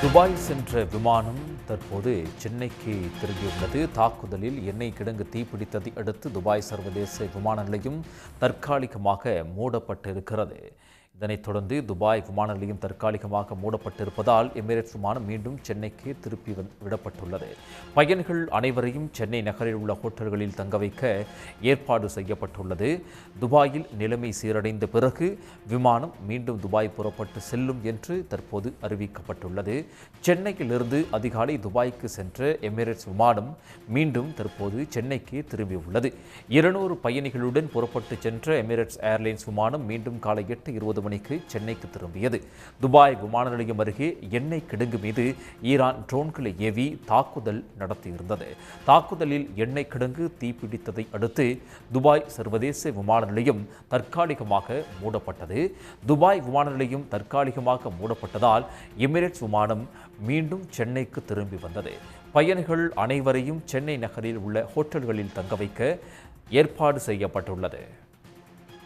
Dubai சென்ற விமானம் தற்போது சென்னைக்கு திரும்பியுள்ளது. தாக்குதலில் எண்ணெய் கிடங்கு தீப்பிடித்ததை அடுத்து துபாய் சர்வதேச விமான நிலையம் தற்காலிகமாக மூடப்பட்டிருக்கிறது. இதனைத் தொடர்ந்து துபாய் விமான நிலையம் தற்காலிகமாக மூடப்பட்டிருப்பதால் எமிரேட்ஸ் விமானம் மீண்டும் சென்னைக்கு திருப்பி விடப்பட்டுள்ளது. பயணிகள் அனைவரையும் சென்னை நகரில் உள்ள ஹோட்டல்களில் தங்க வைக்க ஏற்பாடு செய்யப்பட்டுள்ளது. துபாயில் நிலைமை சீரடைந்த பிறகு விமானம் மீண்டும் துபாய் புறப்பட்டு செல்லும் என்று தற்போது அறிவிக்கப்பட்டுள்ளது. சென்னையிலிருந்து அதிகாலை துபாய்க்கு சென்ற எமிரேட்ஸ் விமானம் மீண்டும் தற்போது சென்னைக்கு திரும்பியுள்ளது. 200 பயணிகளுடன் புறப்பட்டு சென்ற எமிரேட்ஸ் ஏர்லைன்ஸ் விமானம் மீண்டும் காலை 8:20 மணிக்கு சென்னைக்கு திரும்பியது. துபாய் விமான நிலையம் அருகே எண்ணெய் கிடங்கு மீது ஈரான் ட்ரோன்களை ஏவி தாக்குதல் நடத்தியிருந்தது. தாக்குதலில் எண்ணெய் கிடங்கு தீப்பிடித்ததை அடுத்து துபாய் சர்வதேச விமான நிலையம் தற்காலிகமாக மூடப்பட்டது. துபாய் விமான நிலையம் தற்காலிகமாக மூடப்பட்டதால் எமிரேட்ஸ் விமானம் மீண்டும் சென்னைக்கு திரும்பி வந்தது. பயணிகள் அனைவரையும் சென்னை நகரில் உள்ள ஹோட்டல்களில் தங்க வைக்க ஏற்பாடு செய்யப்பட்டுள்ளது.